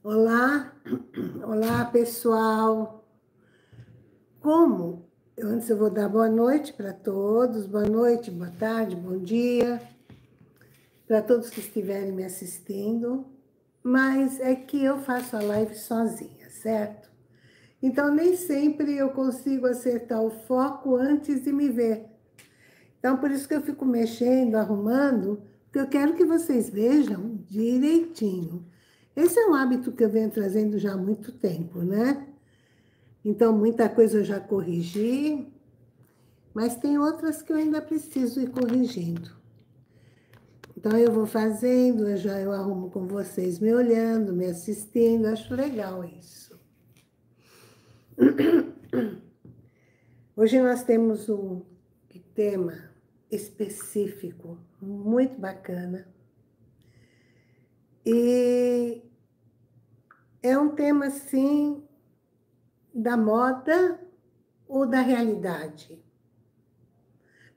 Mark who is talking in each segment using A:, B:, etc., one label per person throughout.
A: Olá, olá pessoal. Antes eu vou dar boa noite para todos, boa noite, boa tarde, bom dia, para todos que estiverem me assistindo, mas é que eu faço a live sozinha, certo? Então nem sempre eu consigo acertar o foco antes de me ver. Então por isso que eu fico mexendo, arrumando, porque eu quero que vocês vejam direitinho. Esse é um hábito que eu venho trazendo já há muito tempo, né? Então, muita coisa eu já corrigi, mas tem outras que eu ainda preciso ir corrigindo. Então, eu vou fazendo, eu arrumo com vocês me olhando, me assistindo, acho legal isso. Hoje nós temos um tema específico, muito bacana. E é um tema, assim, da moda ou da realidade?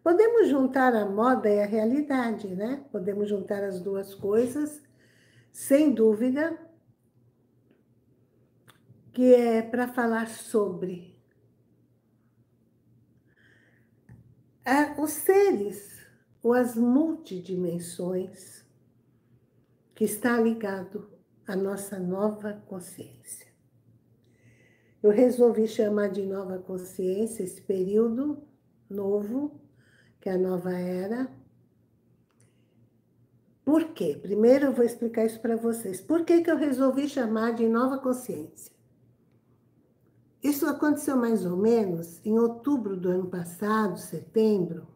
A: Podemos juntar a moda e a realidade, né? Podemos juntar as duas coisas, sem dúvida, que é para falar sobre os seres ou as multidimensões que está ligado à nossa nova consciência. Eu resolvi chamar de nova consciência esse período novo, que é a nova era. Por quê? Primeiro eu vou explicar isso para vocês. Por que eu resolvi chamar de nova consciência? Isso aconteceu mais ou menos em outubro do ano passado, setembro,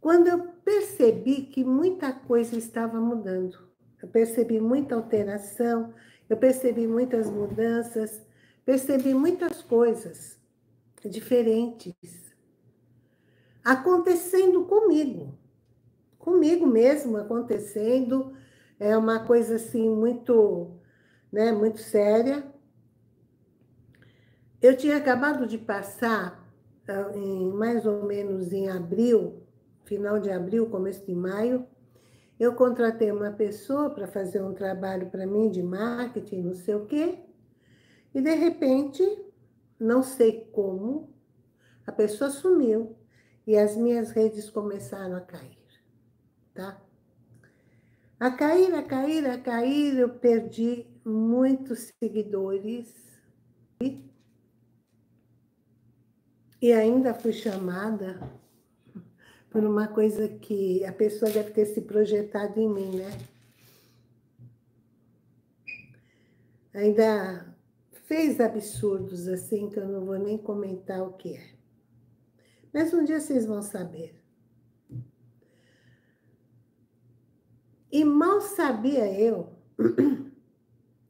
A: quando eu percebi que muita coisa estava mudando. Eu percebi muita alteração, eu percebi muitas mudanças, percebi muitas coisas diferentes acontecendo comigo mesmo acontecendo. É uma coisa assim muito, né, muito séria. Eu tinha acabado de passar, mais ou menos em abril, final de abril, começo de maio, eu contratei uma pessoa para fazer um trabalho para mim de marketing, não sei o quê, e de repente, não sei como, a pessoa sumiu e as minhas redes começaram a cair, tá? A cair, a cair, a cair, eu perdi muitos seguidores e ainda fui chamada por uma coisa que a pessoa deve ter se projetado em mim, né? Ainda fez absurdos assim, que eu não vou nem comentar o que é. Mas um dia vocês vão saber. E mal sabia eu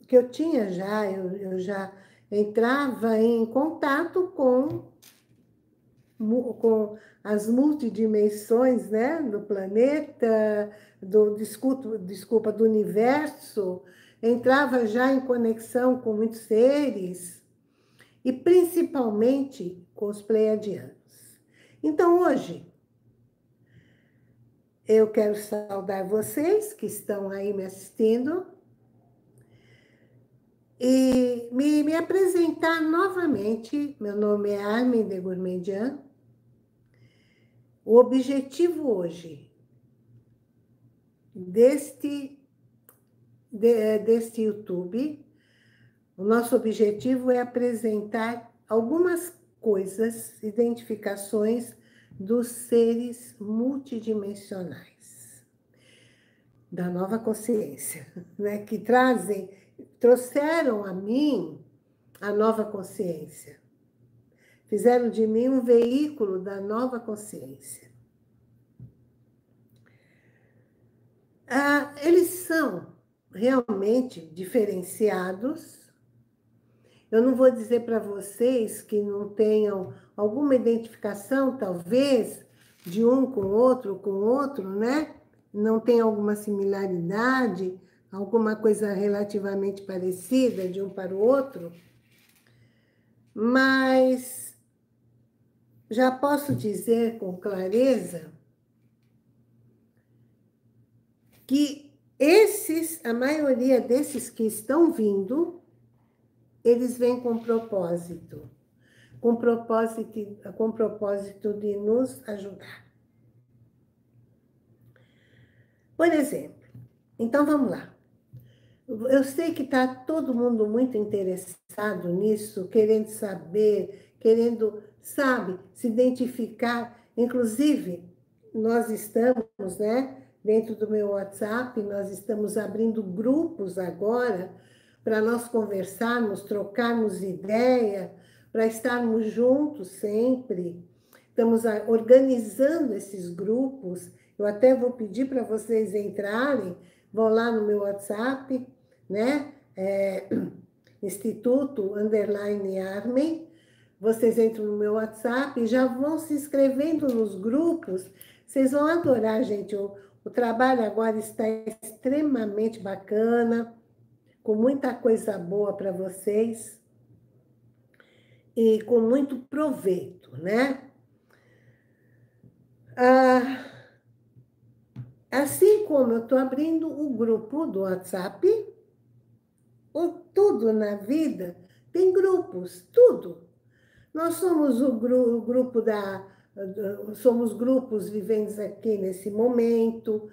A: que eu tinha já, eu já entrava em contato com as multidimensões, né, do planeta, desculpa, do universo, entrava já em conexão com muitos seres, e principalmente com os pleiadianos. Então, hoje, eu quero saudar vocês que estão aí me assistindo e me apresentar novamente. Meu nome é Armin de Gourmandian. O objetivo hoje deste YouTube, o nosso objetivo é apresentar algumas coisas, identificações dos seres multidimensionais, da nova consciência, né? Que trouxeram a mim a nova consciência. Fizeram de mim um veículo da nova consciência. Eles são realmente diferenciados. Eu não vou dizer para vocês que não tenham alguma identificação, talvez, de um com o outro, né? Não tem alguma similaridade, alguma coisa relativamente parecida de um para o outro. Mas já posso dizer com clareza que a maioria desses que estão vindo, eles vêm com propósito de nos ajudar. Por exemplo, então vamos lá. Eu sei que está todo mundo muito interessado nisso, querendo saber, querendo, sabe, se identificar. Inclusive, nós estamos, né, dentro do meu WhatsApp, nós estamos abrindo grupos agora para nós conversarmos, trocarmos ideia, para estarmos juntos sempre. Estamos organizando esses grupos. Eu até vou pedir para vocês entrarem, vão lá no meu WhatsApp, né? Instituto_Armen. Vocês entram no meu WhatsApp e já vão se inscrevendo nos grupos. Vocês vão adorar, gente. O trabalho agora está extremamente bacana, com muita coisa boa para vocês e com muito proveito, né? Assim como eu estou abrindo o grupo do WhatsApp, tudo na vida tem grupos, tudo. Nós somos o grupo somos grupos viventes aqui nesse momento.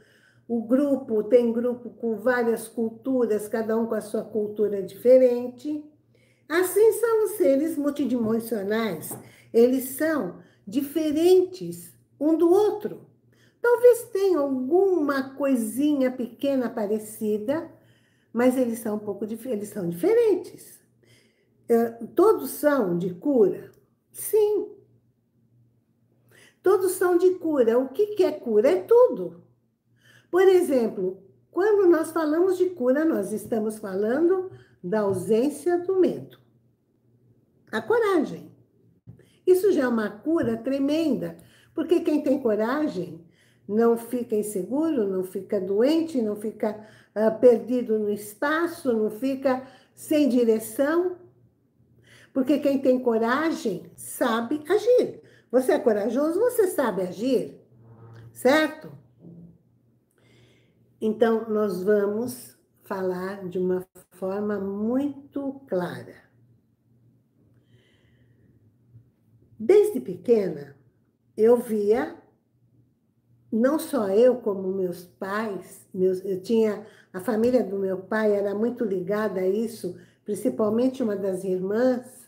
A: Tem grupo com várias culturas, cada um com a sua cultura diferente. Assim são os seres multidimensionais. Eles são diferentes um do outro. Talvez tenha alguma coisinha pequena parecida, mas eles são eles são diferentes. Todos são de cura? Sim. Todos são de cura. O que é cura? É tudo. Por exemplo, quando nós falamos de cura, nós estamos falando da ausência do medo. A coragem. Isso já é uma cura tremenda, porque quem tem coragem não fica inseguro, não fica doente, não fica perdido no espaço, não fica sem direção. Porque quem tem coragem sabe agir. Você é corajoso, você sabe agir, certo? Então, nós vamos falar de uma forma muito clara. Desde pequena, eu via, não só eu, como meus pais, a família do meu pai era muito ligada a isso, principalmente uma das irmãs,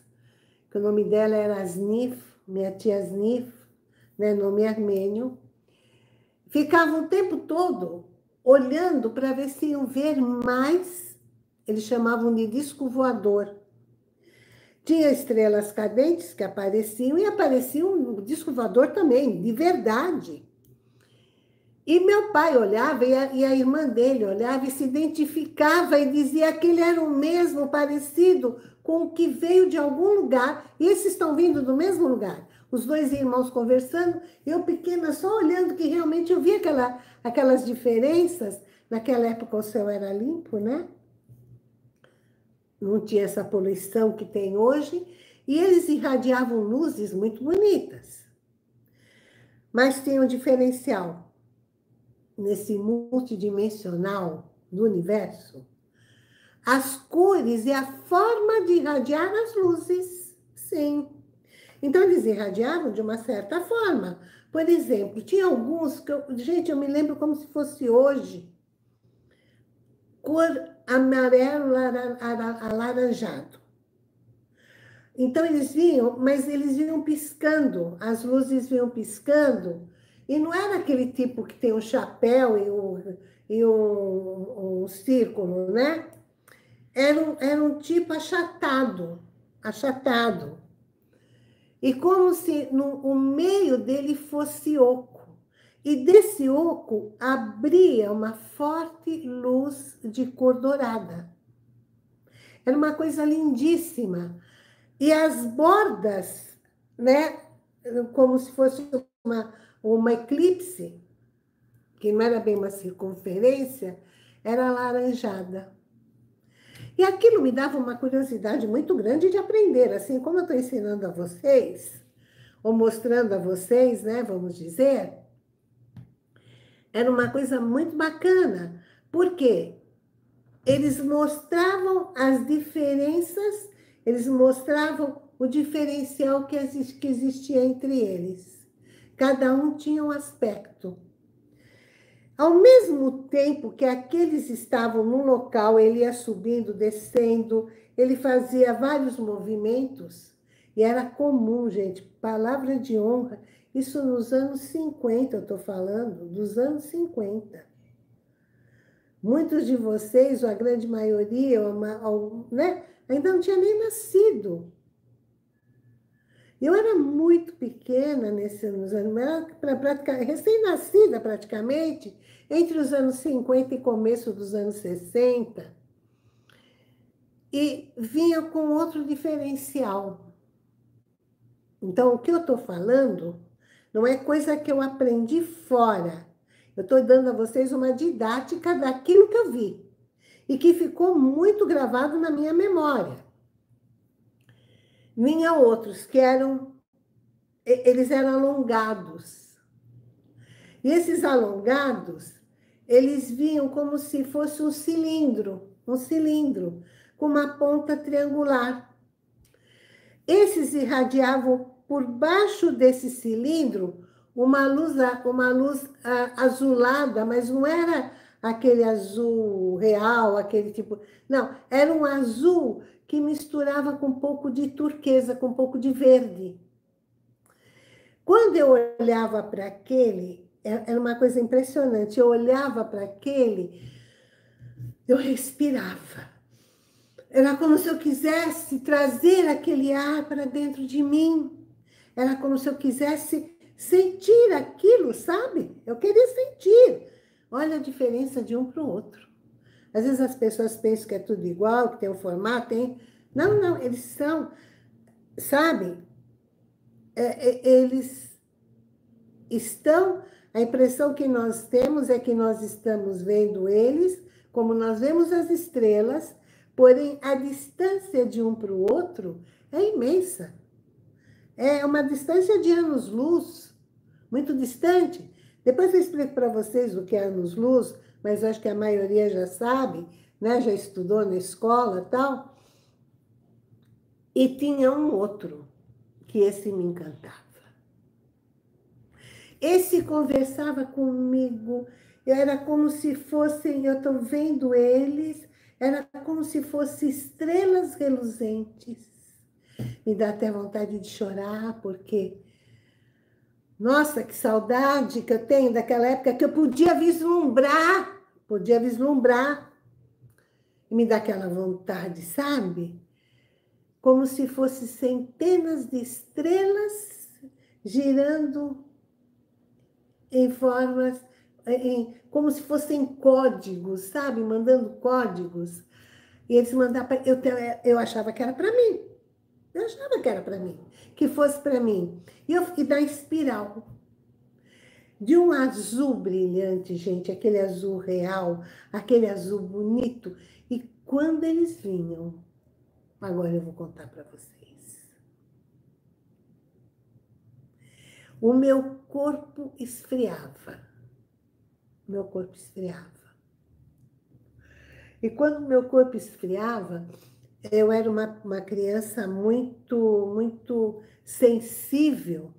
A: que o nome dela era Asnif, minha tia Asnif, né, nome armênio, ficava o tempo todo olhando para ver se iam ver mais, eles chamavam de disco voador. Tinha estrelas cadentes que apareciam, e aparecia um disco voador também, de verdade. E meu pai olhava, e a irmã dele olhava e se identificava e dizia que ele era o mesmo, parecido com o que veio de algum lugar, e esses estão vindo do mesmo lugar. Os dois irmãos conversando, eu pequena só olhando, que realmente eu via aquelas diferenças. Naquela época o céu era limpo, né? Não tinha essa poluição que tem hoje, e eles irradiavam luzes muito bonitas. Mas tem um diferencial nesse multidimensional do universo. As cores e a forma de irradiar as luzes, sim. Então, eles irradiavam de uma certa forma. Por exemplo, tinha alguns que gente, eu me lembro como se fosse hoje. cor amarelo alaranjado. Então eles vinham, mas eles vinham piscando, as luzes vinham piscando, e não era aquele tipo que tem um chapéu e um círculo, né? Era um tipo achatado, achatado. E como se o meio dele fosse oco. E desse oco abria uma forte luz de cor dourada. Era uma coisa lindíssima. E as bordas, né, como se fosse uma eclipse, que não era bem uma circunferência, era alaranjada. E aquilo me dava uma curiosidade muito grande de aprender, assim como eu estou ensinando a vocês, ou mostrando a vocês, né, vamos dizer, era uma coisa muito bacana, porque eles mostravam as diferenças, eles mostravam o diferencial que existia entre eles. Cada um tinha um aspecto. Ao mesmo tempo que aqueles estavam no local, ele ia subindo, descendo, ele fazia vários movimentos, e era comum, gente, palavra de honra, isso nos anos 50, eu estou falando, dos anos 50. Muitos de vocês, ou a grande maioria, né, ainda não tinha nem nascido. Eu era muito pequena nos anos, recém-nascida praticamente, entre os anos 50 e começo dos anos 60, e vinha com outro diferencial. Então, o que eu estou falando não é coisa que eu aprendi fora. Eu estou dando a vocês uma didática daquilo que eu vi e que ficou muito gravado na minha memória. Vinha outros que eles eram alongados. E esses alongados, eles vinham como se fosse um cilindro, com uma ponta triangular. Esses irradiavam por baixo desse cilindro uma luz azulada, mas não era aquele azul real, aquele tipo... Não, era um azul que misturava com um pouco de turquesa, com um pouco de verde. Quando eu olhava para aquele, era uma coisa impressionante, eu olhava para aquele, eu respirava. Era como se eu quisesse trazer aquele ar para dentro de mim. Era como se eu quisesse sentir aquilo, sabe? Eu queria sentir. Olha a diferença de um para o outro. Às vezes as pessoas pensam que é tudo igual, que tem um formato, tem... Não, não, eles são, sabe? Eles estão... A impressão que nós temos é que nós estamos vendo eles, como nós vemos as estrelas, porém a distância de um para o outro é imensa. É uma distância de anos-luz, muito distante. Depois eu explico para vocês o que é anos-luz, mas eu acho que a maioria já sabe, né? Já estudou na escola e tal. E tinha um outro, que esse me encantava. Esse conversava comigo, era como se fossem, eu estou vendo eles, era como se fossem estrelas reluzentes. Me dá até vontade de chorar, porque... Nossa, que saudade que eu tenho daquela época que eu podia vislumbrar, e me dá aquela vontade, sabe? Como se fosse centenas de estrelas girando em formas, como se fossem códigos, sabe? Mandando códigos. E eles mandavam, eu achava que era para mim. Eu achava que era para mim, que fosse para mim. E da espiral. De um azul brilhante, gente, aquele azul real, aquele azul bonito. E quando eles vinham, agora eu vou contar para vocês. O meu corpo esfriava. Meu corpo esfriava. E quando meu corpo esfriava, eu era uma criança muito sensível.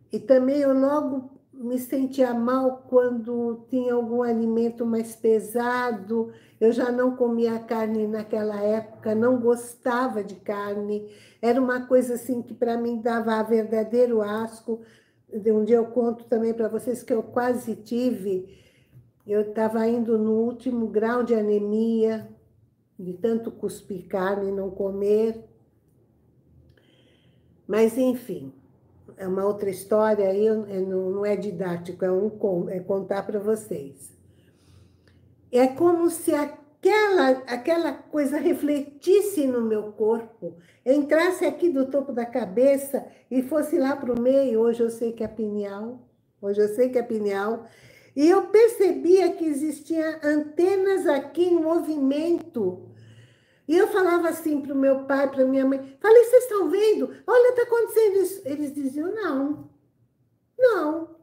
A: E também eu logo me sentia mal quando tinha algum alimento mais pesado. Eu já não comia carne naquela época, não gostava de carne. Era uma coisa assim que para mim dava verdadeiro asco. Um dia eu conto também para vocês que eu quase tive. Eu estava indo no último grau de anemia, de tanto cuspir carne e não comer. Mas, enfim, é uma outra história aí, não é didático, é contar para vocês. É como se aquela coisa refletisse no meu corpo, entrasse aqui do topo da cabeça e fosse lá para o meio. Hoje eu sei que é pineal, hoje eu sei que é pineal. E eu percebia que existiam antenas aqui em movimento. E eu falava assim para o meu pai, para minha mãe, falei, vocês estão vendo? Olha, está acontecendo isso. Eles diziam, não, não.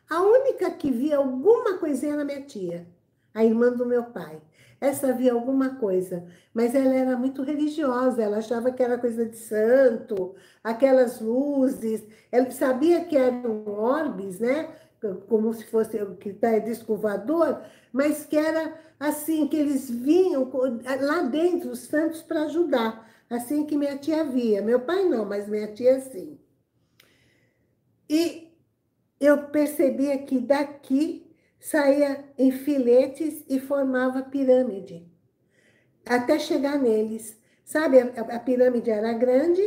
A: A única que via alguma coisinha era minha tia, a irmã do meu pai. Essa via alguma coisa, mas ela era muito religiosa, ela achava que era coisa de santo, aquelas luzes, ela sabia que eram orbes, né? Como se fosse que está disco voador, mas que era assim, que eles vinham lá dentro, os santos, para ajudar. Assim que minha tia via. Meu pai não, mas minha tia sim. E eu percebia que daqui saía em filetes e formava pirâmide, até chegar neles. Sabe, a pirâmide era grande,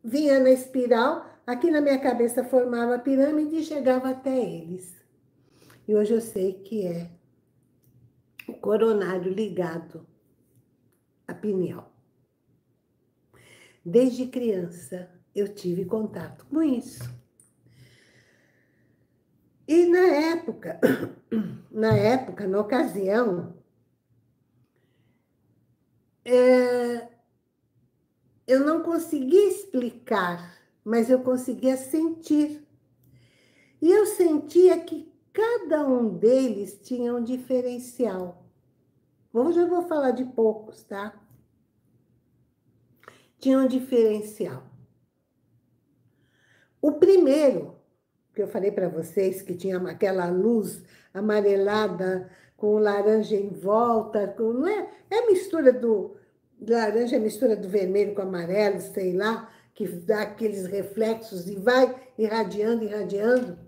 A: vinha na espiral, aqui na minha cabeça formava a pirâmide e chegava até eles. E hoje eu sei que é o coronário ligado à pineal. Desde criança eu tive contato com isso. E na ocasião, eu não conseguia explicar, mas eu conseguia sentir. E eu sentia que cada um deles tinha um diferencial. Hoje eu vou falar de poucos, tá? Tinha um diferencial. O primeiro, que eu falei para vocês, que tinha aquela luz amarelada com laranja em volta, não é? É mistura do laranja, é mistura do vermelho com amarelo, sei lá, que dá aqueles reflexos e vai irradiando, irradiando.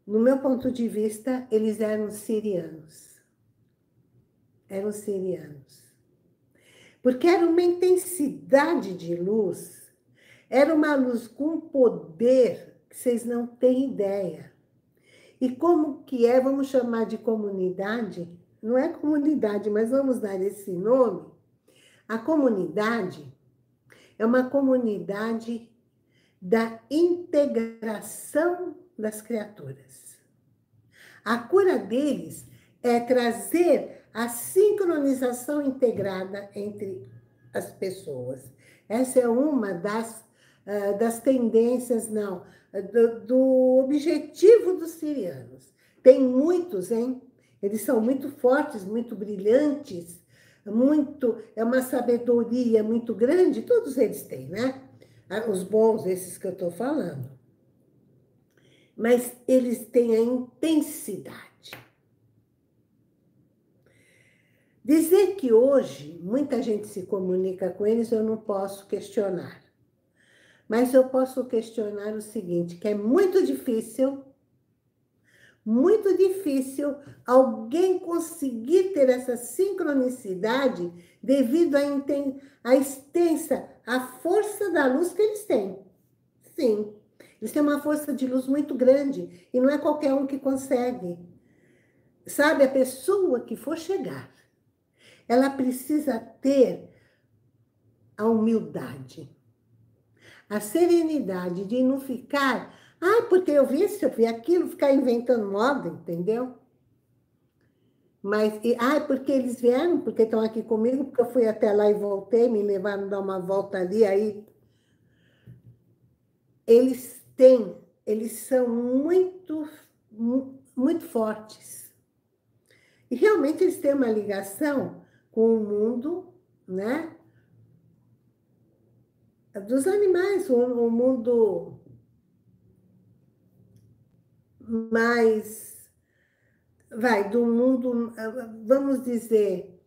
A: No meu ponto de vista, eles eram sirianos. Eram sirianos. Porque era uma intensidade de luz, era uma luz com poder que vocês não têm ideia. E como que é, vamos chamar de comunidade, não é comunidade, mas vamos dar esse nome. A comunidade é uma comunidade da integração das criaturas. A cura deles é trazer a sincronização integrada entre as pessoas. Essa é uma das tendências, não, do objetivo dos sirianos. Tem muitos, hein? Eles são muito fortes, muito brilhantes, é uma sabedoria muito grande, todos eles têm, né? Os bons, esses que eu estou falando. Mas eles têm a intensidade. Dizer que hoje muita gente se comunica com eles, eu não posso questionar. Mas eu posso questionar o seguinte, que é muito difícil alguém conseguir ter essa sincronicidade devido à extensa, à força da luz que eles têm. Sim, eles têm uma força de luz muito grande e não é qualquer um que consegue. Sabe, a pessoa que for chegar, ela precisa ter a humildade, a serenidade de não ficar, porque eu vi isso, eu vi aquilo, ficar inventando moda, entendeu? Mas, porque eles vieram, porque estão aqui comigo, porque eu fui até lá e voltei, me levaram a dar uma volta ali, aí eles são muito fortes. E realmente eles têm uma ligação com o mundo, né? Dos animais, o mundo mais, vai, do mundo, vamos dizer,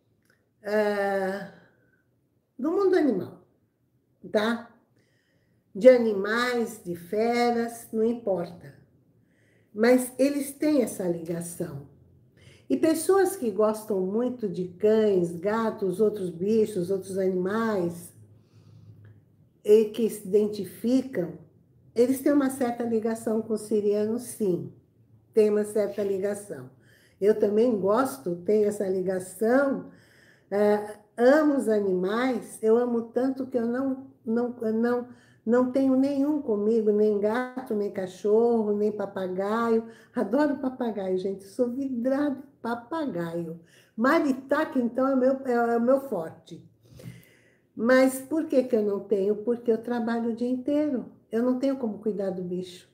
A: do mundo animal, tá? De animais, de feras, não importa. Mas eles têm essa ligação. E pessoas que gostam muito de cães, gatos, outros bichos, outros animais, e que se identificam, eles têm uma certa ligação com o siriano, sim. Tem uma certa ligação. Eu também gosto, tenho essa ligação, amo os animais, eu amo tanto que eu não tenho nenhum comigo, nem gato, nem cachorro, nem papagaio. Adoro papagaio, gente, sou vidrada em papagaio. Maritaca, então, é o meu forte. Mas por que que eu não tenho? Porque eu trabalho o dia inteiro. Eu não tenho como cuidar do bicho.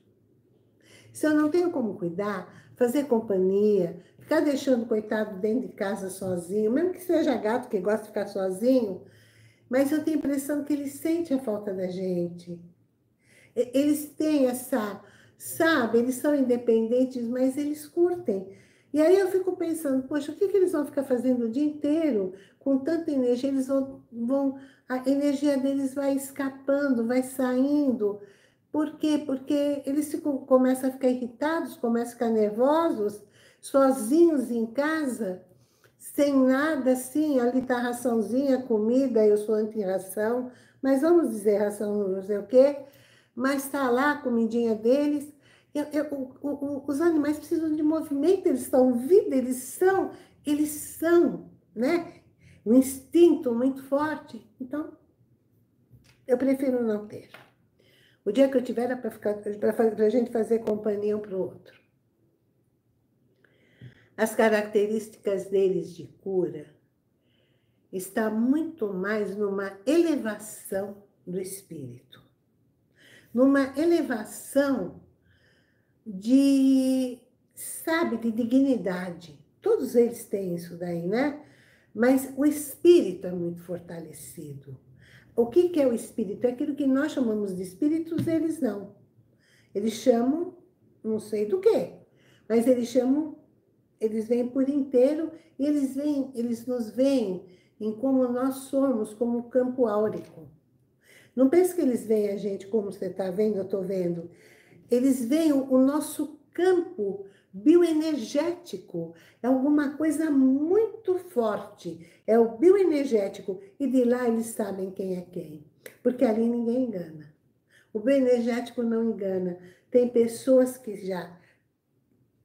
A: Se eu não tenho como cuidar, fazer companhia, ficar deixando o coitado dentro de casa sozinho, mesmo que seja gato que gosta de ficar sozinho, mas eu tenho a impressão que ele sente a falta da gente. Eles têm essa, sabe, eles são independentes, mas eles curtem. E aí eu fico pensando, poxa, o que que eles vão ficar fazendo o dia inteiro com tanta energia? Eles a energia deles vai escapando, vai saindo. Por quê? Porque eles começam a ficar irritados, começam a ficar nervosos, sozinhos em casa, sem nada assim, ali está a raçãozinha, comida, eu sou anti-ração, mas vamos dizer ração não sei o quê, mas está lá a comidinha deles. Os animais precisam de movimento, eles estão vivos, eles são, né? Um instinto muito forte. Então, eu prefiro não ter. O dia que eu tiver é para a gente fazer companhia um para o outro. As características deles de cura está muito mais numa elevação do espírito. Numa elevação de, sabe, de dignidade. Todos eles têm isso daí, né? Mas o espírito é muito fortalecido. O que que é o espírito? É aquilo que nós chamamos de espíritos, eles não. Eles chamam, não sei do quê, mas eles chamam, eles vêm por inteiro e eles nos veem em como nós somos, como um campo áurico. Não pense que eles veem a gente como você está vendo, eu estou vendo. Eles veem o nosso campo bioenergético. É alguma coisa muito forte. É o bioenergético. E de lá eles sabem quem é quem. Porque ali ninguém engana. O bioenergético não engana. Tem pessoas que já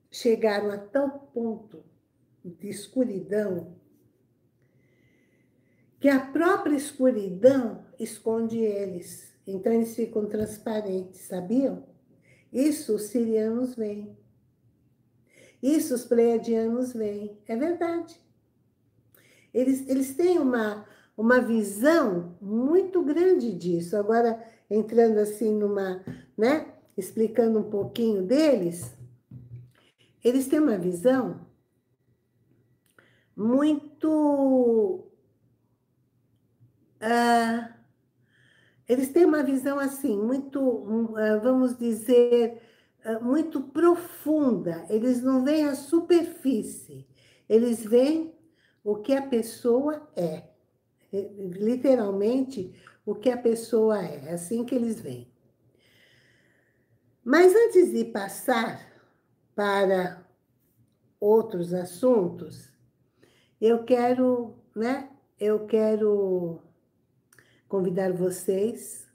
A: chegaram a tal ponto de escuridão que a própria escuridão esconde eles. Então eles ficam transparentes, sabiam? Isso os sirianos veem. Isso os pleiadianos veem. É verdade. Eles têm uma visão muito grande disso. Agora, entrando assim numa, né? Explicando um pouquinho deles, eles têm uma visão muito... eles têm uma visão assim, muito, vamos dizer, muito profunda. Eles não veem a superfície. Eles veem o que a pessoa é. Literalmente, o que a pessoa é. É assim que eles veem. Mas antes de passar para outros assuntos, eu quero, né? Eu quero convidar vocês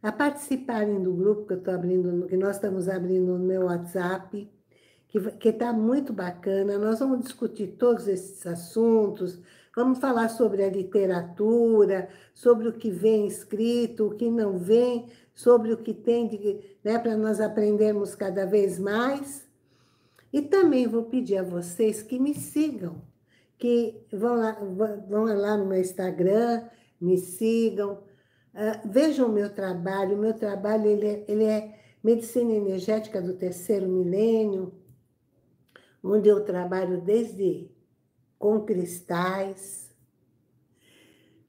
A: a participarem do grupo que eu estou abrindo, que nós estamos abrindo no meu WhatsApp, que está muito bacana. Nós vamos discutir todos esses assuntos, vamos falar sobre a literatura, sobre o que vem escrito, o que não vem, sobre o que tem, né, para nós aprendermos cada vez mais. E também vou pedir a vocês que me sigam, que vão lá no meu Instagram, me sigam, vejam o meu trabalho. Ele é medicina energética do terceiro milênio, onde eu trabalho desde com cristais,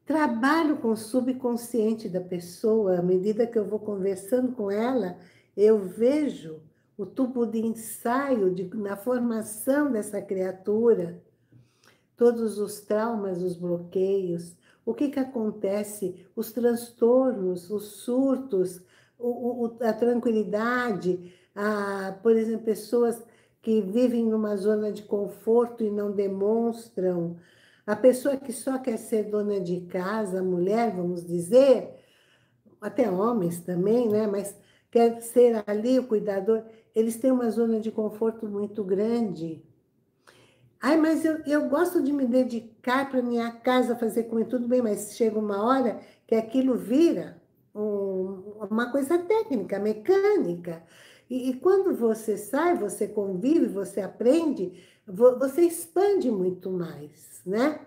A: trabalho com o subconsciente da pessoa. À medida que eu vou conversando com ela, eu vejo o tubo de ensaio na formação dessa criatura, todos os traumas, os bloqueios, o que acontece, os transtornos, os surtos, a tranquilidade, por exemplo, pessoas que vivem numa zona de conforto e não demonstram, a pessoa que só quer ser dona de casa, mulher, vamos dizer, até homens também, né? Mas quer ser ali o cuidador, eles têm uma zona de conforto muito grande. Ai, mas eu gosto de me dedicar para minha casa, fazer comida, tudo bem, mas chega uma hora que aquilo vira uma coisa técnica, mecânica. E quando você sai, você convive, você aprende, você expande muito mais, né?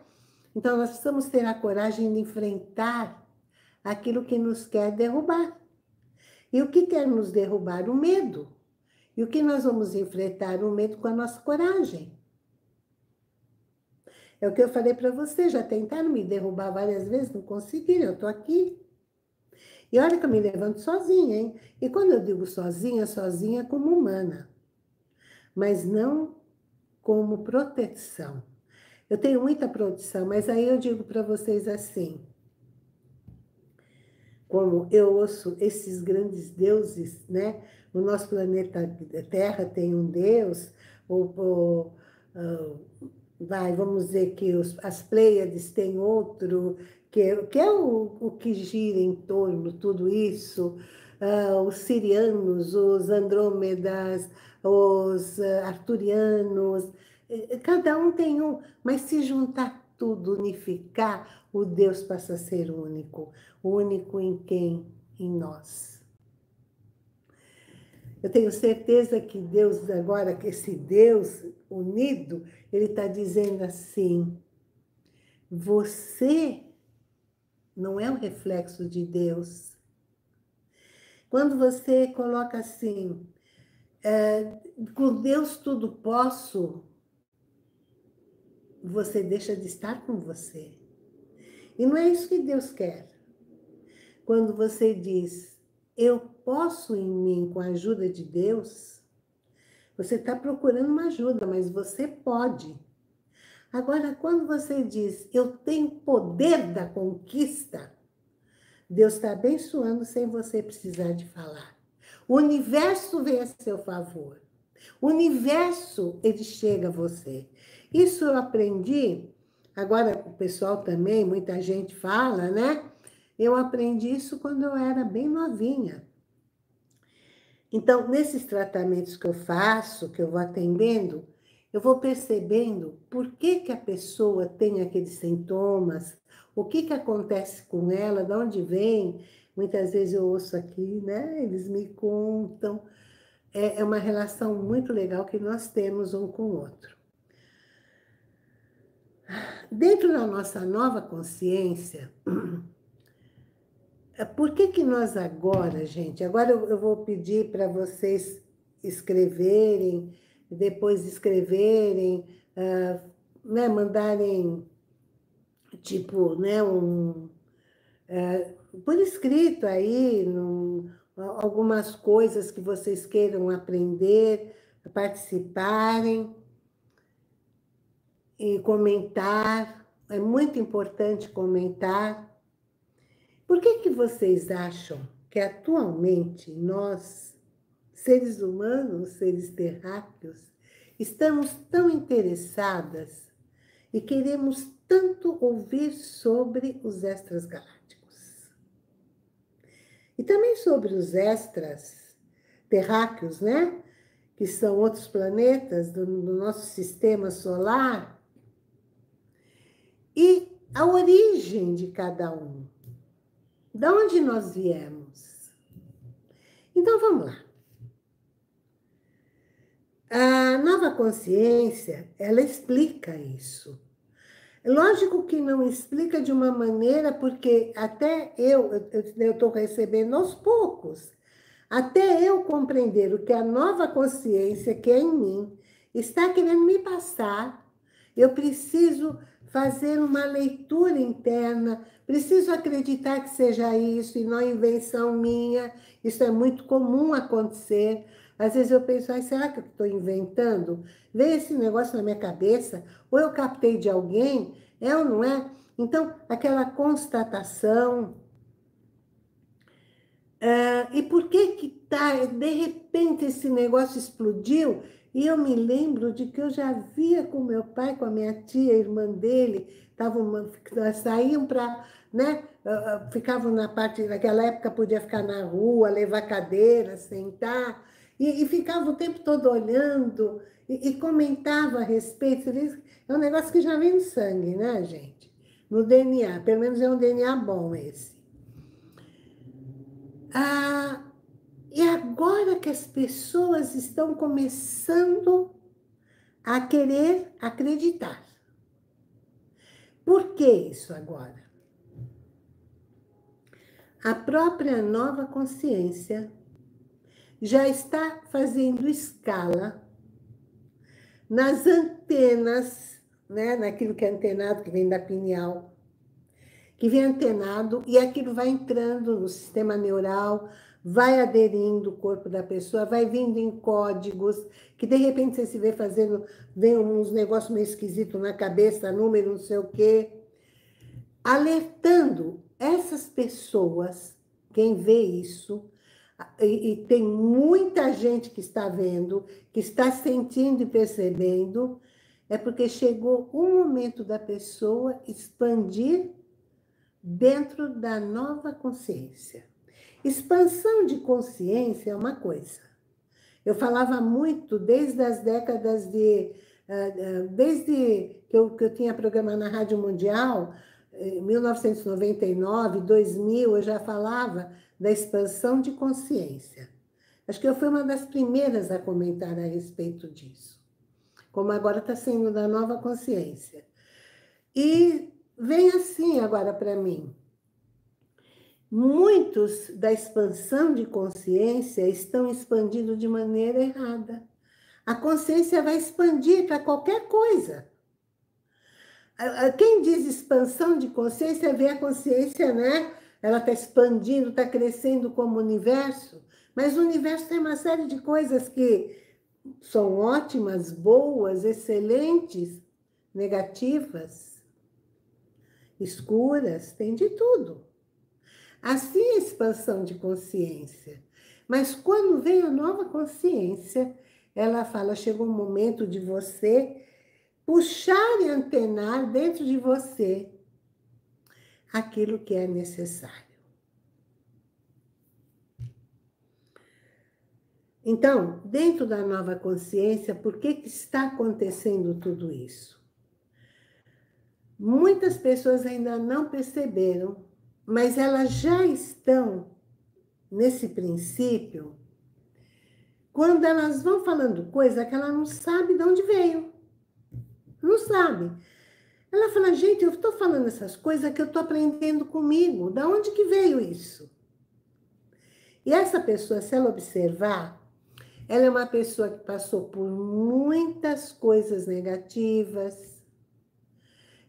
A: Então, nós precisamos ter a coragem de enfrentar aquilo que nos quer derrubar. E o que quer nos derrubar? O medo. E o que nós vamos enfrentar? O medo com a nossa coragem. É o que eu falei para você, já tentaram me derrubar várias vezes, não conseguiram, eu estou aqui. E olha que eu me levanto sozinha, hein? E quando eu digo sozinha, sozinha como humana, mas não como proteção. Eu tenho muita proteção, mas aí eu digo para vocês assim, como eu ouço esses grandes deuses, né? O nosso planeta Terra tem um Deus, vamos dizer que as Pleiades têm outro, que é o que gira em torno de tudo isso, os Sirianos, os Andrômedas, os Arturianos, cada um tem um, mas se juntar tudo, unificar, o Deus passa a ser único em quem? Em nós. Eu tenho certeza que Deus agora, que esse Deus unido, ele está dizendo assim, você não é um reflexo de Deus. Quando você coloca assim, com Deus tudo posso, você deixa de estar com você. E não é isso que Deus quer. Quando você diz, eu posso em mim com a ajuda de Deus, você está procurando uma ajuda, mas você pode. Agora, quando você diz, eu tenho poder da conquista, Deus está abençoando sem você precisar de falar. O universo vem a seu favor. O universo, ele chega a você. Isso eu aprendi, agora o pessoal também, muita gente fala, né? Eu aprendi isso quando eu era bem novinha. Então, nesses tratamentos que eu faço, que eu vou atendendo, eu vou percebendo por que a pessoa tem aqueles sintomas, o que acontece com ela, de onde vem. Muitas vezes eu ouço aqui, né? Eles me contam. É uma relação muito legal que nós temos um com o outro. Dentro da nossa nova consciência, por que nós agora, gente, agora eu vou pedir para vocês escreverem, depois escreverem, né, mandarem, tipo, né, por escrito aí, algumas coisas que vocês queiram aprender, participarem e comentar. É muito importante comentar. Por que vocês acham que atualmente nós, seres humanos, seres terráqueos, estamos tão interessadas e queremos tanto ouvir sobre os extras galácticos? E também sobre os extras terráqueos, né? Que são outros planetas do nosso sistema solar. E a origem de cada um. De onde nós viemos? Então, vamos lá. A nova consciência, ela explica isso. Lógico que não explica de uma maneira, porque até eu estou recebendo aos poucos, até eu compreender o que a nova consciência que é em mim está querendo me passar, eu preciso fazer uma leitura interna, preciso acreditar que seja isso e não invenção minha. Isso é muito comum acontecer. Às vezes eu penso, ai, será que eu estou inventando? Veio esse negócio na minha cabeça, ou eu captei de alguém, é ou não é? Então, aquela constatação. E por que que tá, de repente esse negócio explodiu? E eu me lembro de que eu já via com meu pai, com a minha tia, irmã dele, saíam para, né? Ficavam na parte, naquela época podia ficar na rua, levar cadeira, sentar, e ficava o tempo todo olhando e comentava a respeito. É um negócio que já vem no sangue, né, gente? No DNA, pelo menos é um DNA bom esse. Ah, e agora que as pessoas estão começando a querer acreditar. Por que isso agora? A própria nova consciência já está fazendo escala nas antenas, né, naquilo que é antenado, que vem da pineal, que vem antenado, e aquilo vai entrando no sistema neural, vai aderindo o corpo da pessoa, vai vindo em códigos, que de repente você se vê fazendo, vem uns negócios meio esquisitos na cabeça, número, não sei o quê, alertando essas pessoas, quem vê isso, e tem muita gente que está vendo, que está sentindo e percebendo, é porque chegou o momento da pessoa expandir dentro da nova consciência. Expansão de consciência é uma coisa. Eu falava muito desde as décadas de... Desde que eu tinha programa na Rádio Mundial, em 1999, 2000, eu já falava da expansão de consciência. Acho que eu fui uma das primeiras a comentar a respeito disso. Como agora está sendo da nova consciência. E vem assim agora para mim. Muitos da expansão de consciência estão expandindo de maneira errada. A consciência vai expandir para qualquer coisa. Quem diz expansão de consciência, vê a consciência, né? Ela está expandindo, está crescendo como universo, mas o universo tem uma série de coisas que são ótimas, boas, excelentes, negativas, escuras, tem de tudo. Assim é a expansão de consciência. Mas quando vem a nova consciência, ela fala, chegou o momento de você puxar e antenar dentro de você aquilo que é necessário. Então, dentro da nova consciência, por que que está acontecendo tudo isso? Muitas pessoas ainda não perceberam, mas elas já estão nesse princípio quando elas vão falando coisa que ela não sabe de onde veio. Não sabe. Ela fala, gente, eu estou falando essas coisas que eu estou aprendendo comigo. Da onde que veio isso? E essa pessoa, se ela observar, ela é uma pessoa que passou por muitas coisas negativas,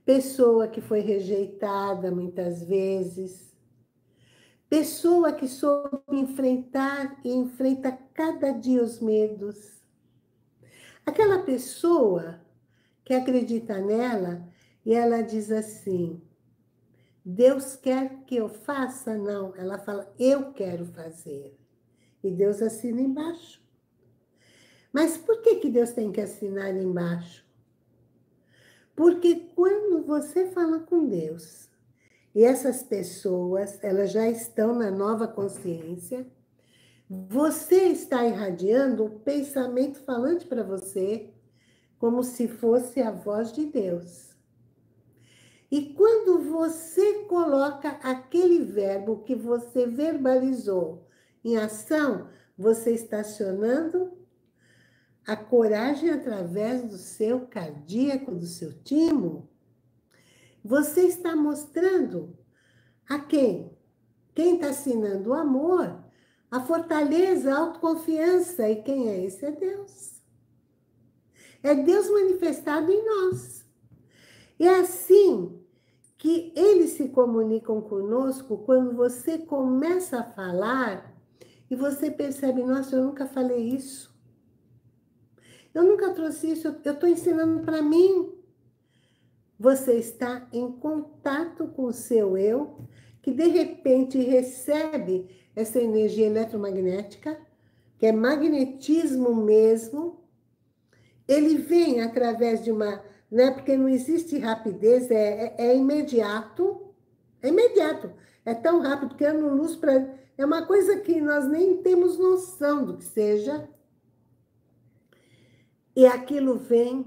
A: pessoa que foi rejeitada muitas vezes, pessoa que soube enfrentar e enfrenta cada dia os medos. Aquela pessoa que acredita nela e ela diz assim, Deus quer que eu faça? Não, ela fala, eu quero fazer. E Deus assina embaixo. Mas por que que Deus tem que assinar embaixo? Porque quando você fala com Deus, e essas pessoas, elas já estão na nova consciência, você está irradiando o pensamento falante para você, como se fosse a voz de Deus. E quando você coloca aquele verbo que você verbalizou em ação, você está acionando a coragem através do seu cardíaco, do seu timo. Você está mostrando a quem? Quem está assinando o amor, a fortaleza, a autoconfiança. E quem é esse? É Deus. É Deus manifestado em nós. E é assim que eles se comunicam conosco quando você começa a falar E você percebe, nossa, eu nunca falei isso. Eu nunca trouxe isso, eu estou ensinando para mim. Você está em contato com o seu eu, que de repente recebe essa energia eletromagnética, que é magnetismo mesmo. Ele vem através de uma... Né, porque não existe rapidez, é imediato. É imediato. É tão rápido que ano-luz para... É uma coisa que nós nem temos noção do que seja. E aquilo vem,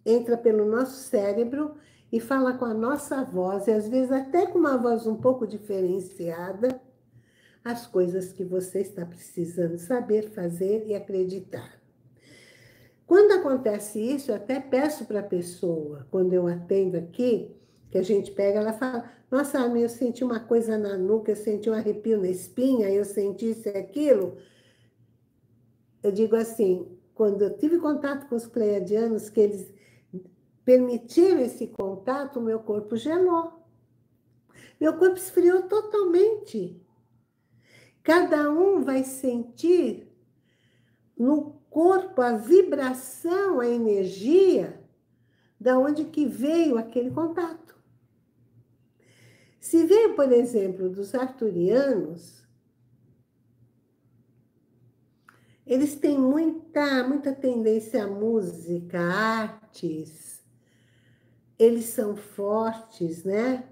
A: entra pelo nosso cérebro e fala com a nossa voz, e às vezes até com uma voz um pouco diferenciada, as coisas que você está precisando saber fazer e acreditar. Quando acontece isso, eu até peço para a pessoa, quando eu atendo aqui, que a gente pega, ela fala, nossa, Armin, eu senti uma coisa na nuca, eu senti um arrepio na espinha, eu senti isso e aquilo. Eu digo assim, quando eu tive contato com os pleiadianos, que eles permitiram esse contato, meu corpo gelou. Meu corpo esfriou totalmente. Cada um vai sentir no corpo a vibração, a energia, da onde que veio aquele contato. Se veio, por exemplo, dos arturianos, eles têm muita tendência à música, artes, eles são fortes, né?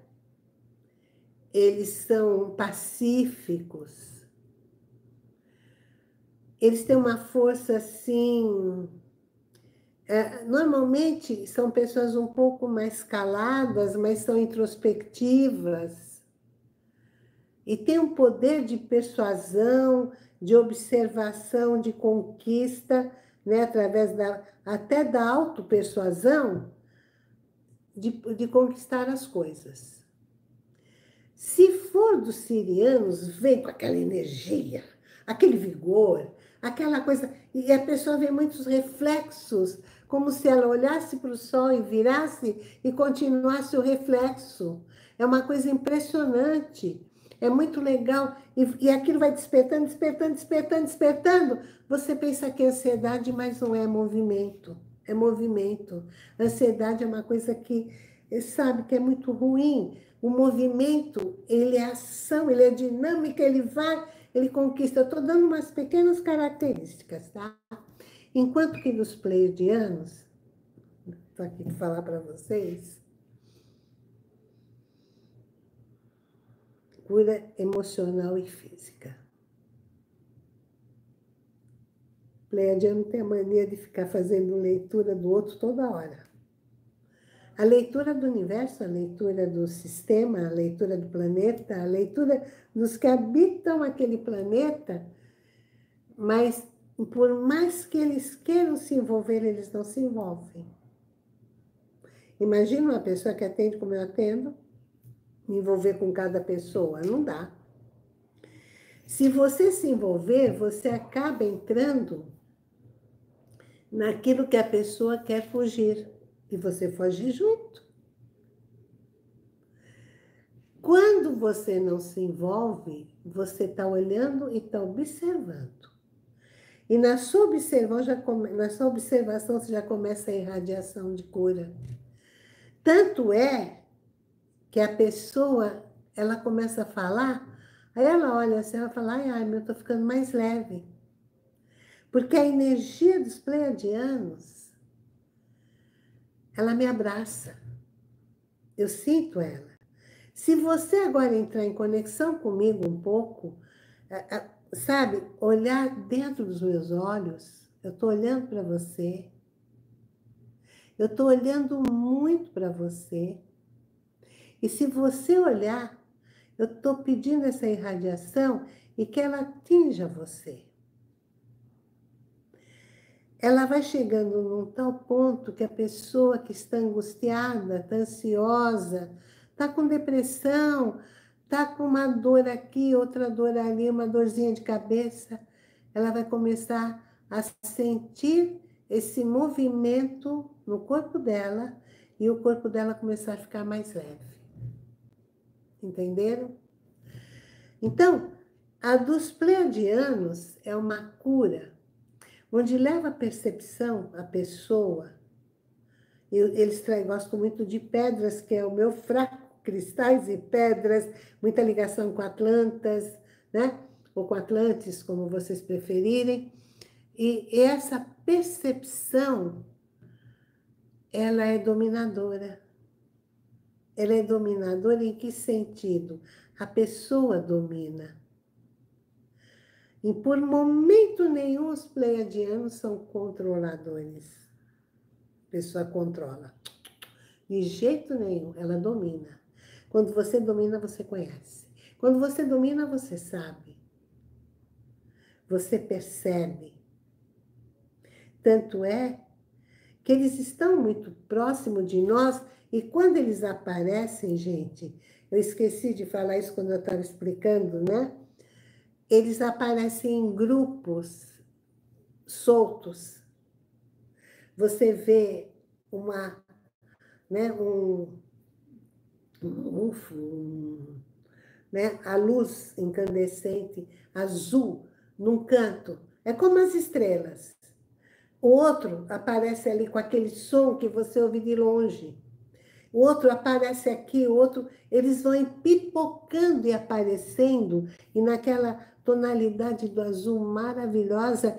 A: Eles são pacíficos. Eles têm uma força, assim... normalmente, são pessoas um pouco mais caladas, mas são introspectivas. E tem um poder de persuasão, de observação, de conquista, né? Através até da autopersuasão, de conquistar as coisas. Se for dos sirianos, vem com aquela energia, aquele vigor, aquela coisa... E a pessoa vê muitos reflexos, como se ela olhasse para o sol e virasse e continuasse o reflexo. É uma coisa impressionante, é muito legal. E aquilo vai despertando, despertando, despertando, despertando. Você pensa que é ansiedade, mas não é movimento. É movimento. Ansiedade é uma coisa que, sabe, que é muito ruim. O movimento, ele é ação, ele é dinâmica, ele vai, ele conquista. Eu estou dando umas pequenas características, tá? Enquanto que nos pleiadianos, estou aqui para falar para vocês, cura emocional e física. O pleiadiano tem a mania de ficar fazendo leitura do outro toda hora. A leitura do universo, a leitura do sistema, a leitura do planeta, a leitura dos que habitam aquele planeta, mas por mais que eles queiram se envolver, eles não se envolvem. Imagina uma pessoa que atende como eu atendo, me envolver com cada pessoa, não dá. Se você se envolver, você acaba entrando naquilo que a pessoa quer fugir, e você foge junto. Quando você não se envolve, você está olhando e está observando. E na sua observação você já começa a irradiação de cura. Tanto é que a pessoa, ela começa a falar, aí ela olha assim, ela fala, ai, eu estou ficando mais leve. Porque a energia dos pleiadianos, ela me abraça. Eu sinto ela. Se você agora entrar em conexão comigo um pouco, sabe, olhar dentro dos meus olhos, eu estou olhando para você, eu estou olhando muito para você, e se você olhar, eu estou pedindo essa irradiação e que ela atinja você. Ela vai chegando num tal ponto que a pessoa que está angustiada, está ansiosa, está com depressão, está com uma dor aqui, outra dor ali, uma dorzinha de cabeça, ela vai começar a sentir esse movimento no corpo dela e o corpo dela começar a ficar mais leve. Entenderam? Então, A dos pleiadianos é uma cura, onde leva a percepção, a pessoa. Eles gostam muito de pedras, que é o meu fraco, cristais e pedras, muita ligação com Atlantas, né? Ou com Atlantes, como vocês preferirem. E essa percepção, ela é dominadora. Ela é dominadora em que sentido? A pessoa domina. E por momento nenhum os pleiadianos são controladores. A pessoa controla. De jeito nenhum, ela domina. Quando você domina, você conhece. Quando você domina, você sabe. Você percebe. Tanto é que eles estão muito próximos de nós e quando eles aparecem, gente, eu esqueci de falar isso quando eu estava explicando, né? Eles aparecem em grupos soltos. Você vê né, a luz incandescente azul num canto. É como as estrelas. O outro aparece ali com aquele som que você ouve de longe. O outro aparece aqui, o outro... Eles vão pipocando e aparecendo, e naquela tonalidade do azul maravilhosa,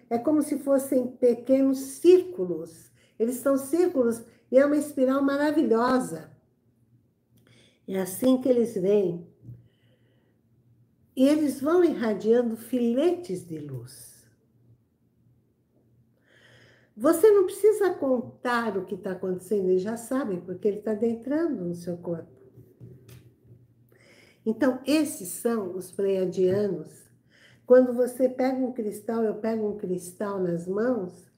A: é como se fossem pequenos círculos. Eles são círculos e é uma espiral maravilhosa. É assim que eles vêm. E eles vão irradiando filetes de luz. Você não precisa contar o que está acontecendo, eles já sabem, porque ele está adentrando no seu corpo. Então, esses são os pleiadianos. Quando você pega um cristal, eu pego um cristal nas mãos,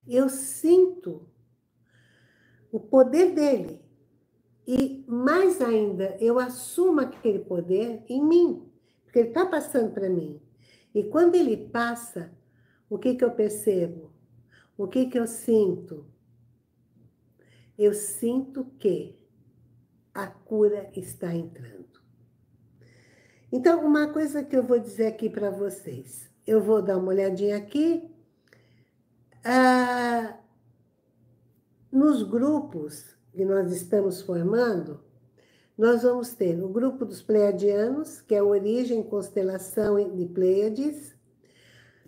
A: eu sinto o poder dele. E, mais ainda, eu assumo aquele poder em mim, porque ele está passando para mim. E quando ele passa, o que eu percebo? O que eu sinto? Eu sinto que a cura está entrando. Então, uma coisa que eu vou dizer aqui para vocês. Eu vou dar uma olhadinha aqui. Nos grupos que nós estamos formando, nós vamos ter o grupo dos Pleiadianos, que é a origem, constelação de Pleiades.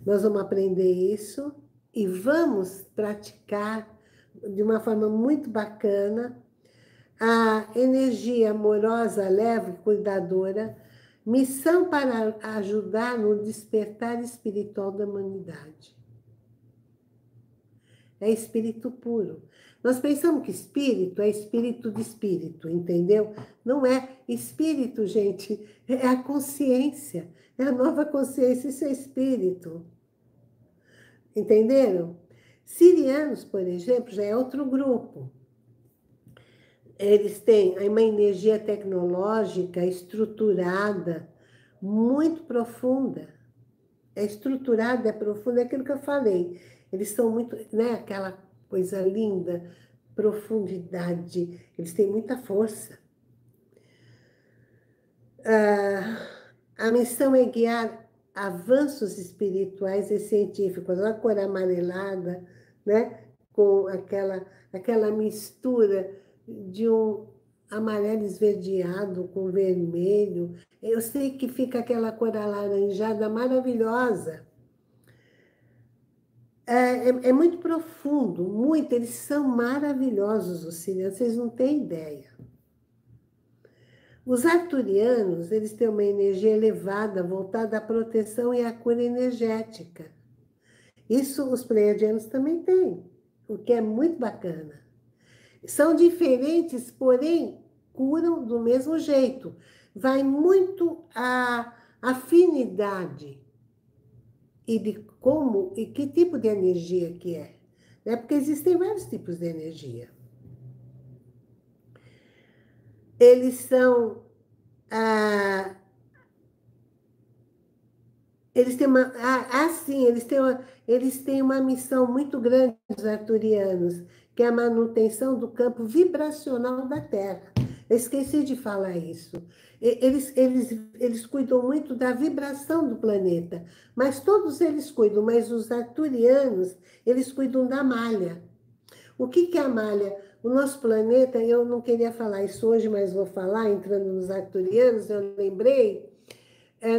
A: Nós vamos aprender isso e vamos praticar de uma forma muito bacana a energia amorosa, leve, cuidadora, missão para ajudar no despertar espiritual da humanidade. É espírito puro. Nós pensamos que espírito é espírito de espírito, entendeu? Não é. Espírito, gente, é a consciência, é a nova consciência, isso é espírito. Entenderam? Sirianos, por exemplo, já é outro grupo. Eles têm uma energia tecnológica estruturada, muito profunda. É estruturada, é profunda, é aquilo que eu falei. Eles são muito, né, aquela coisa linda, profundidade. Eles têm muita força. A missão é guiar avanços espirituais e científicos. A cor amarelada, né, com aquela mistura de um amarelo esverdeado com vermelho. Eu sei que fica aquela cor alaranjada maravilhosa. É muito profundo, muito. Eles são maravilhosos, os sirianos, vocês não têm ideia. Os arturianos, eles têm uma energia elevada, voltada à proteção e à cura energética. Isso os pleiadianos também têm, o que é muito bacana. São diferentes, porém, curam do mesmo jeito. Vai muito a afinidade e de como e que tipo de energia que é. Né? Porque existem vários tipos de energia. Eles são... eles têm uma... eles têm uma missão muito grande, os arturianos, que é a manutenção do campo vibracional da Terra. Eu esqueci de falar isso. Eles cuidam muito da vibração do planeta, mas todos eles cuidam, mas os arturianos, eles cuidam da malha. O que que é a malha? O nosso planeta, eu não queria falar isso hoje, mas vou falar, entrando nos arturianos, eu lembrei,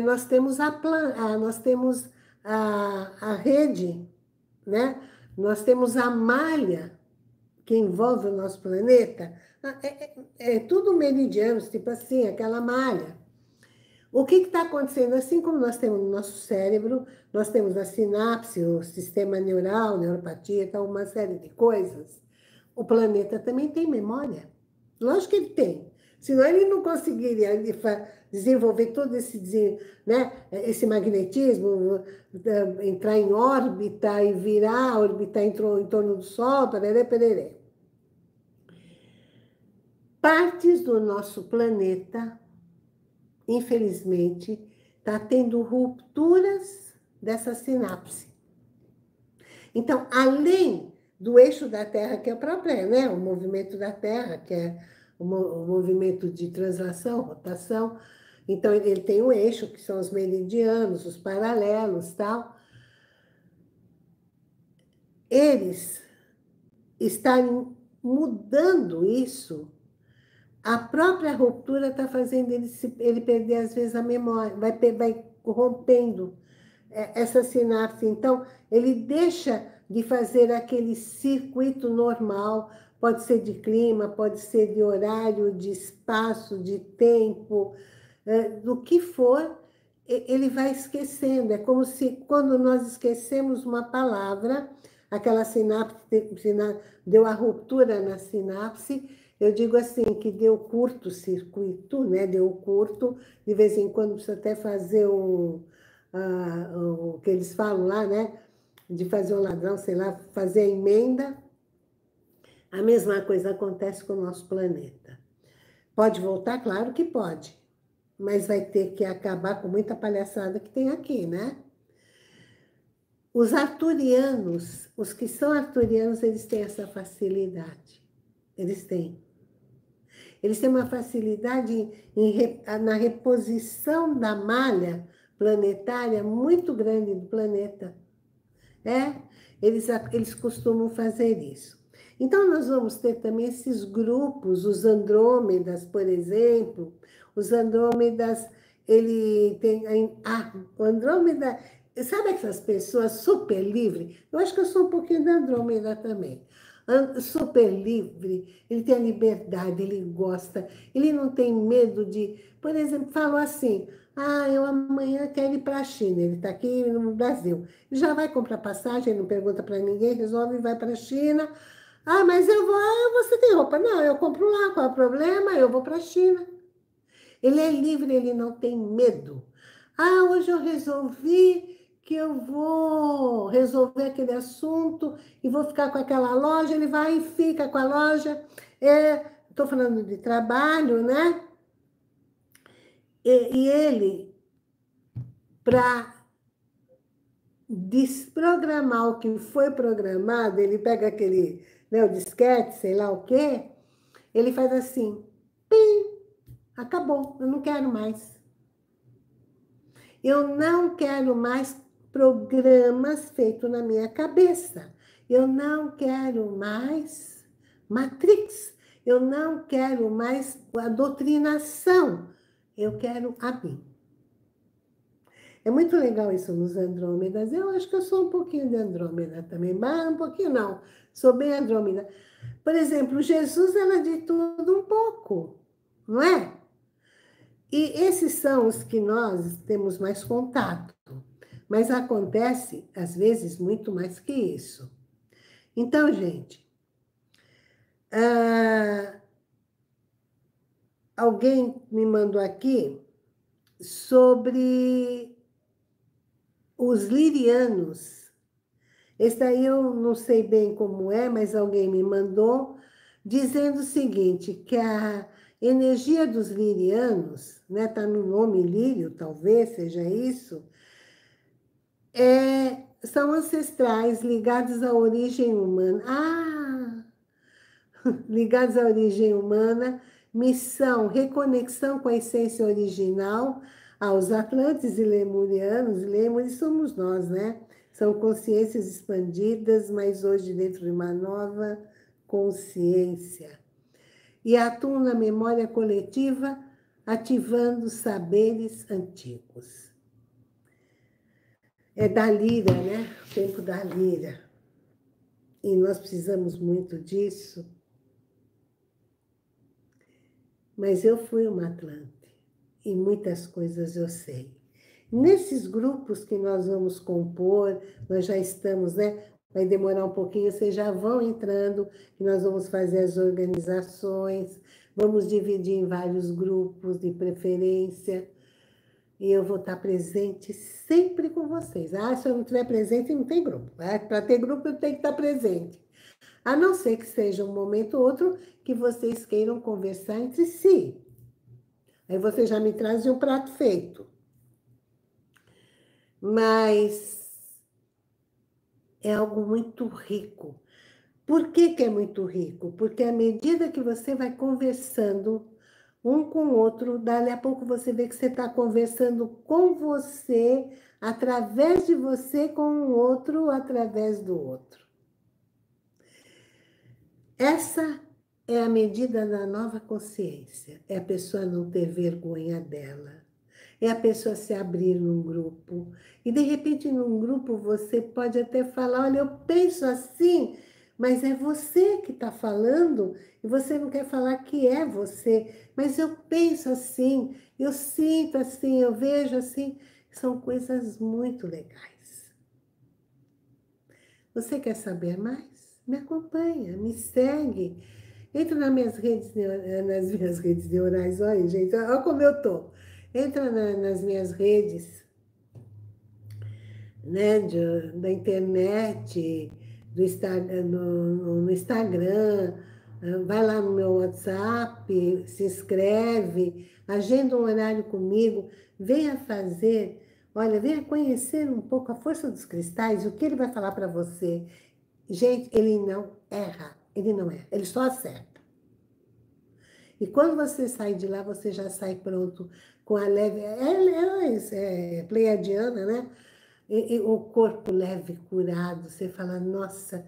A: nós temos nós temos a rede, né? Nós temos a malha que envolve o nosso planeta, é tudo meridianos, tipo assim, aquela malha. O que está acontecendo? Assim como nós temos no nosso cérebro, nós temos a sinapse, o sistema neural, neuropatia, tal, uma série de coisas. O planeta também tem memória. Lógico que ele tem. Senão ele não conseguiria desenvolver todo esse, né, esse magnetismo, entrar em órbita e virar, orbitar em torno do Sol, pererê, pererê. Partes do nosso planeta, infelizmente, está tendo rupturas dessa sinapse. Então, além do eixo da Terra, que é o próprio, né? O movimento da Terra, que é o movimento de translação, rotação. Então, ele tem o eixo, que são os meridianos, os paralelos, tal. Eles estarem mudando isso, a própria ruptura está fazendo ele perder, às vezes, a memória, vai rompendo essa sinapse. Então, ele deixa de fazer aquele circuito normal, pode ser de clima, pode ser de horário, de espaço, de tempo, do que for, ele vai esquecendo. É como se, quando nós esquecemos uma palavra, aquela sinapse deu a ruptura na sinapse, eu digo assim, que deu curto-circuito, né? Deu curto, de vez em quando precisa até fazer o que eles falam lá, né? De fazer um ladrão, sei lá, fazer a emenda. A mesma coisa acontece com o nosso planeta. Pode voltar? Claro que pode, mas vai ter que acabar com muita palhaçada que tem aqui, né? Os arturianos, os que são arturianos, eles têm essa facilidade. Eles têm. Eles têm uma facilidade na reposição da malha planetária muito grande do planeta. Eles costumam fazer isso. Então, nós vamos ter também esses grupos, os Andrômedas, por exemplo. Os Andrômedas, ele tem... o Andrômeda... Sabe essas pessoas super livres? Eu acho que eu sou um pouquinho da Andrômeda também. Super livre, ele tem a liberdade, ele gosta, ele não tem medo de... Por exemplo, falou assim, eu amanhã quero ir para a China, ele está aqui no Brasil. Ele já vai comprar passagem, não pergunta para ninguém, resolve e vai para a China. Mas eu vou, você tem roupa? Não, eu compro lá, qual é o problema? Eu vou para a China. Ele é livre, ele não tem medo. Hoje eu resolvi que eu vou resolver aquele assunto e vou ficar com aquela loja. Ele vai e fica com a loja. Estou falando de trabalho, né? E ele, para desprogramar o que foi programado, ele pega aquele, né, o disquete, sei lá o quê, ele faz assim, pim, acabou, eu não quero mais. Eu não quero mais programas feitos na minha cabeça. Eu não quero mais Matrix. Eu não quero mais a doutrinação. Eu quero a mim. É muito legal isso nos Andrômedas. Eu acho que eu sou um pouquinho de Andrômeda também, mas um pouquinho não. Sou bem Andrômeda. Por exemplo, Jesus era de tudo um pouco, não é? E esses são os que nós temos mais contato. Mas acontece, às vezes, muito mais que isso. Então, gente, alguém me mandou aqui sobre os lirianos. Esse daí eu não sei bem como é, mas alguém me mandou, dizendo o seguinte, que a energia dos lirianos, né, tá no nome lírio, talvez seja isso, são ancestrais ligados à origem humana. Ligados à origem humana, Missão, reconexão com a essência original aos Atlantes e Lemurianos. Lemures somos nós, né? São consciências expandidas, mas hoje dentro de uma nova consciência. E atuam na memória coletiva, ativando saberes antigos. É da lira, né? O tempo da lira. E nós precisamos muito disso. Mas eu fui uma Atlante. E muitas coisas eu sei. Nesses grupos que nós vamos compor, nós já estamos, né? Vai demorar um pouquinho, vocês já vão entrando, e nós vamos fazer as organizações, vamos dividir em vários grupos de preferência, e eu vou estar presente sempre com vocês. Ah, se eu não estiver presente, não tem grupo. Para ter grupo, eu tenho que estar presente. A não ser que seja um momento ou outro que vocês queiram conversar entre si. Aí você já me traz um prato feito. Mas é algo muito rico. Por que que é muito rico? Porque à medida que você vai conversando um com o outro, dali a pouco você vê que você está conversando com você, através de você, com o outro, através do outro. Essa é a medida da nova consciência. É a pessoa não ter vergonha dela. É a pessoa se abrir num grupo. E, de repente, num grupo, você pode até falar, olha, eu penso assim, mas é você que está falando, e você não quer falar que é você, mas eu penso assim, eu sinto assim, eu vejo assim. São coisas muito legais. Você quer saber mais? Me acompanha, me segue. Entra nas minhas redes neurais, olha, gente, olha como eu tô. Entra nas minhas redes, né, da internet, no Instagram, vai lá no meu WhatsApp, se inscreve, agenda um horário comigo, venha fazer, olha, venha conhecer um pouco a força dos cristais, o que ele vai falar para você. Gente, ele não erra, ele só acerta. E quando você sai de lá, você já sai pronto com a leve... é pleiadiana, né? E o corpo leve, curado. Você fala, nossa,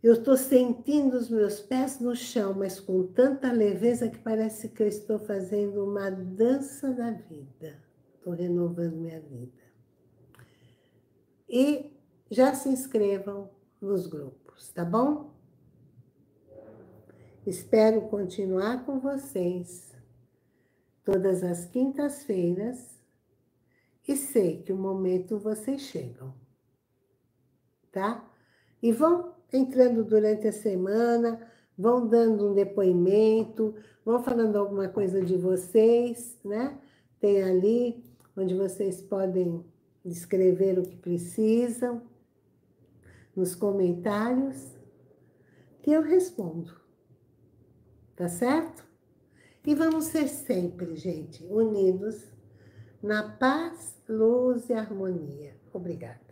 A: eu estou sentindo os meus pés no chão, mas com tanta leveza que parece que eu estou fazendo uma dança da vida. Estou renovando minha vida. E já se inscrevam nos grupos, tá bom? Espero continuar com vocês todas as quintas-feiras e sei que o momento vocês chegam, tá? E vão entrando durante a semana, vão dando um depoimento, vão falando alguma coisa de vocês, né? Tem ali onde vocês podem escrever o que precisam, nos comentários, que eu respondo, tá certo? E vamos ser sempre, gente, unidos na paz, luz e harmonia. Obrigada.